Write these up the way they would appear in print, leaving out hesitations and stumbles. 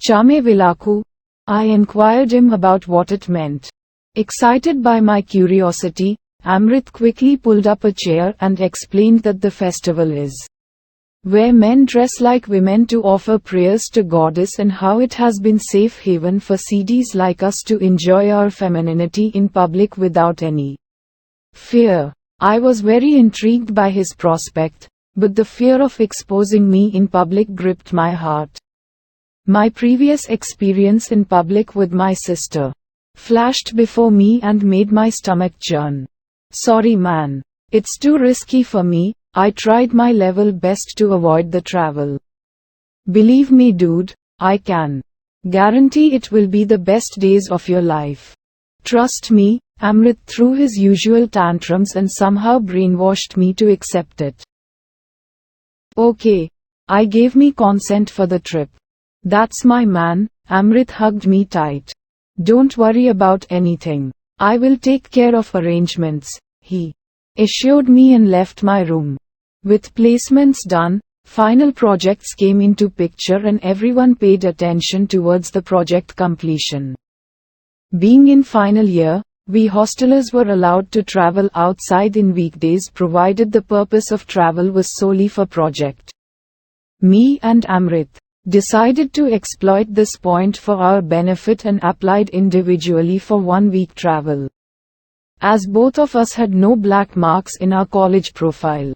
Chame Vilaku? I inquired him about what it meant. Excited by my curiosity, Amrit quickly pulled up a chair and explained that the festival is where men dress like women to offer prayers to Goddess, and how it has been safe haven for seedies like us to enjoy our femininity in public without any fear. I was very intrigued by his prospect, but the fear of exposing me in public gripped my heart. My previous experience in public with my sister flashed before me and made my stomach churn. Sorry man. It's too risky for me. I tried my level best to avoid the travel. Believe me dude, I can guarantee it will be the best days of your life. Trust me. Amrit threw his usual tantrums and somehow brainwashed me to accept it. Okay. I gave me consent for the trip. That's my man. Amrit hugged me tight. Don't worry about anything. I will take care of arrangements, he assured me and left my room. With placements done, final projects came into picture and everyone paid attention towards the project completion. Being in final year, we hostelers were allowed to travel outside in weekdays provided the purpose of travel was solely for project. Me and Amrit decided to exploit this point for our benefit and applied individually for 1 week travel. As both of us had no black marks in our college profile,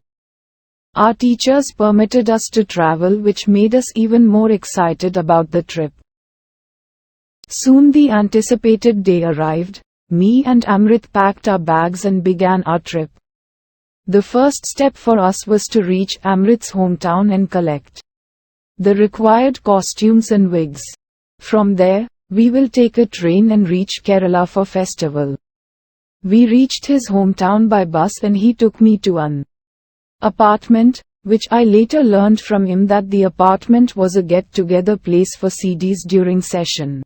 our teachers permitted us to travel, which made us even more excited about the trip. Soon the anticipated day arrived. Me and Amrit packed our bags and began our trip. The first step for us was to reach Amrit's hometown and collect the required costumes and wigs. From there, we will take a train and reach Kerala for festival. We reached his hometown by bus and he took me to an apartment, which I later learned from him that the apartment was a get-together place for CDs during session.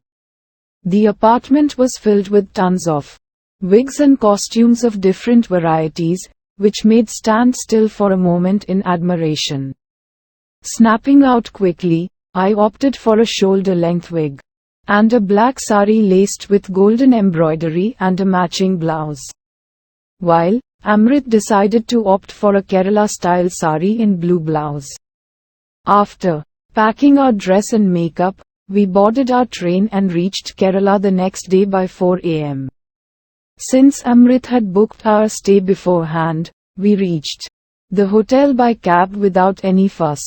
The apartment was filled with tons of wigs and costumes of different varieties, which made stand still for a moment in admiration. Snapping out quickly, I opted for a shoulder-length wig and a black sari laced with golden embroidery and a matching blouse, while Amrit decided to opt for a Kerala-style sari in blue blouse. After packing our dress and makeup, we boarded our train and reached Kerala the next day by 4 a.m. Since Amrit had booked our stay beforehand, we reached the hotel by cab without any fuss.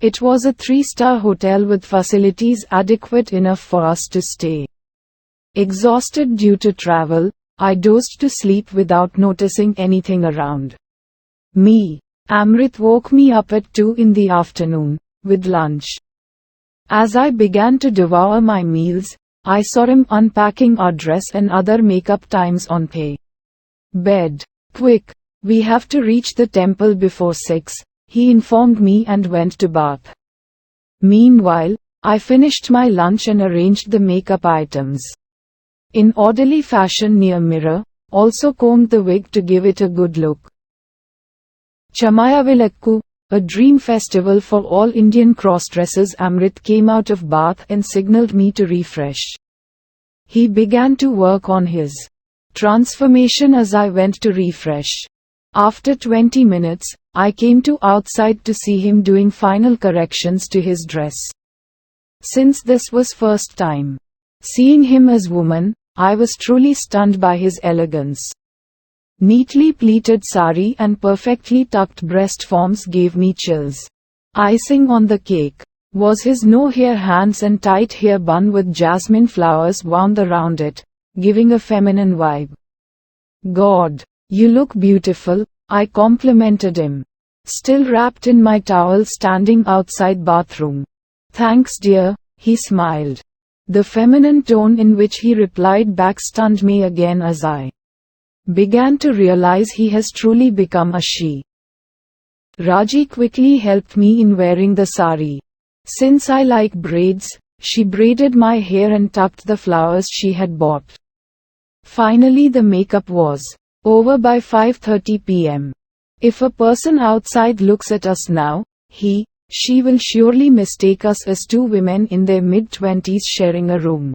It was a 3-star hotel with facilities adequate enough for us to stay. Exhausted due to travel, I dozed to sleep without noticing anything around me. Amrit woke me up at 2 in the afternoon, with lunch. As I began to devour my meals, I saw him unpacking our dress and other makeup times on pay bed. Quick, we have to reach the temple before 6, he informed me and went to bath. Meanwhile, I finished my lunch and arranged the makeup items in orderly fashion near mirror, also combed the wig to give it a good look. Chamayavilakku, a dream festival for all Indian crossdressers. Amrit came out of bath and signaled me to refresh. He began to work on his transformation as I went to refresh. After 20 minutes, I came to outside to see him doing final corrections to his dress. Since this was first time seeing him as woman, I was truly stunned by his elegance. Neatly pleated sari and perfectly tucked breast forms gave me chills. Icing on the cake was his no-hair hands and tight hair bun with jasmine flowers wound around it, giving a feminine vibe. God, you look beautiful, I complimented him. Still wrapped in my towel standing outside bathroom. Thanks dear, he smiled. The feminine tone in which he replied back stunned me again as I began to realize he has truly become a she. Raji quickly helped me in wearing the sari. Since I like braids, she braided my hair and tucked the flowers she had bought. Finally the makeup was over by 5:30 p.m. If a person outside looks at us now, he She will surely mistake us as two women in their mid-20s sharing a room.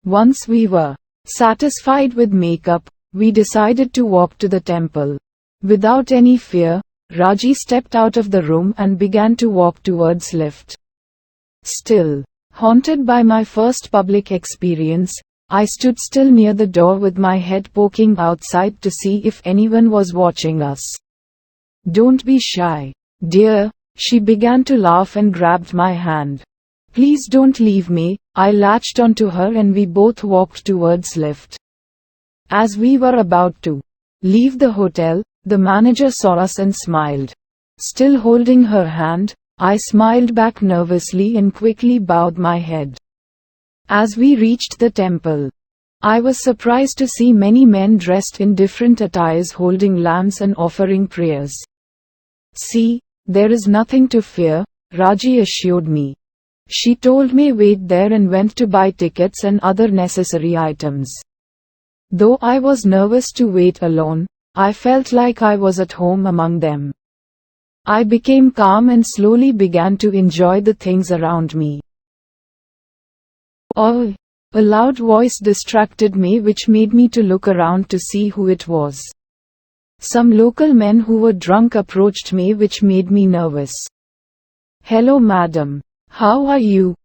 Once we were satisfied with makeup, we decided to walk to the temple. Without any fear, Raji stepped out of the room and began to walk towards lift. Still haunted by my first public experience, I stood still near the door with my head poking outside to see if anyone was watching us. "Don't be shy, dear," she began to laugh and grabbed my hand. "Please don't leave me." I latched onto her and we both walked towards lift. As we were about to leave the hotel, the manager saw us and smiled. Still holding her hand, I smiled back nervously and quickly bowed my head. As we reached the temple, I was surprised to see many men dressed in different attires holding lamps and offering prayers. "See, there is nothing to fear," Raji assured me. She told me wait there and went to buy tickets and other necessary items. Though I was nervous to wait alone, I felt like I was at home among them. I became calm and slowly began to enjoy the things around me. "Oh!" a loud voice distracted me, which made me to look around to see who it was. Some local men who were drunk approached me, which made me nervous. "Hello madam, how are you?"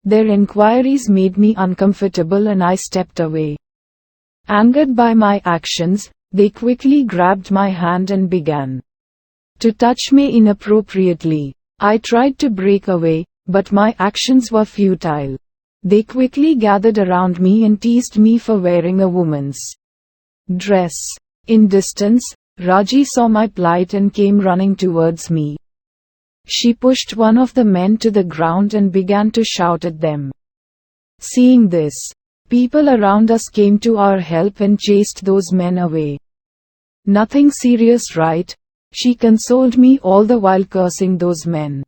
Their inquiries made me uncomfortable and I stepped away. Angered by my actions, they quickly grabbed my hand and began to touch me inappropriately. I tried to break away, but my actions were futile. They quickly gathered around me and teased me for wearing a woman's dress. In distance, Raji saw my plight and came running towards me. She pushed one of the men to the ground and began to shout at them. Seeing this, people around us came to our help and chased those men away. "Nothing serious, right?" she consoled me, all the while cursing those men.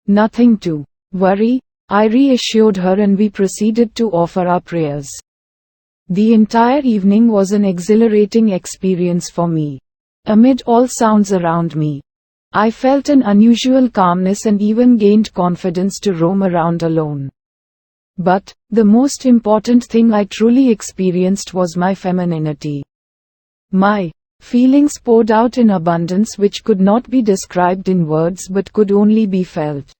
"Nothing to worry," I reassured her, and we proceeded to offer our prayers. The entire evening was an exhilarating experience for me. Amid all sounds around me, I felt an unusual calmness and even gained confidence to roam around alone. But the most important thing I truly experienced was my femininity. My feelings poured out in abundance, which could not be described in words but could only be felt.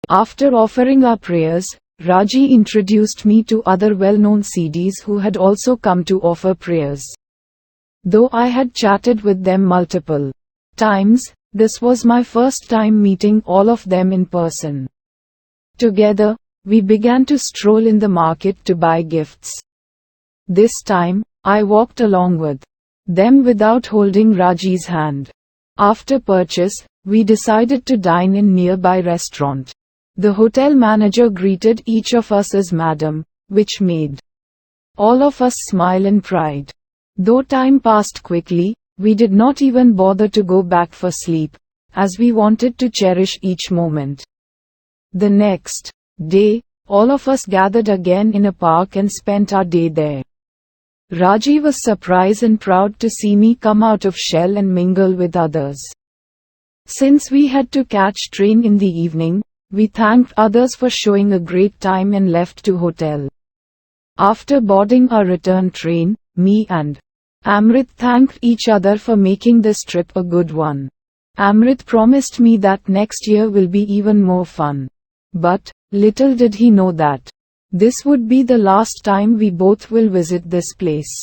After offering our prayers, Raji introduced me to other well-known CDs who had also come to offer prayers. Though I had chatted with them multiple times, this was my first time meeting all of them in person. Together, we began to stroll in the market to buy gifts. This time, I walked along with them without holding Raji's hand. After purchase, we decided to dine in nearby restaurant. The hotel manager greeted each of us as madam, which made all of us smile in pride. Though time passed quickly, we did not even bother to go back for sleep, as we wanted to cherish each moment. The next day, all of us gathered again in a park and spent our day there. Raji was surprised and proud to see me come out of shell and mingle with others. Since we had to catch train in the evening, we thanked others for showing a great time and left to hotel. After boarding our return train, me and Amrit thanked each other for making this trip a good one. Amrit promised me that next year will be even more fun. But little did he know that this would be the last time we both will visit this place.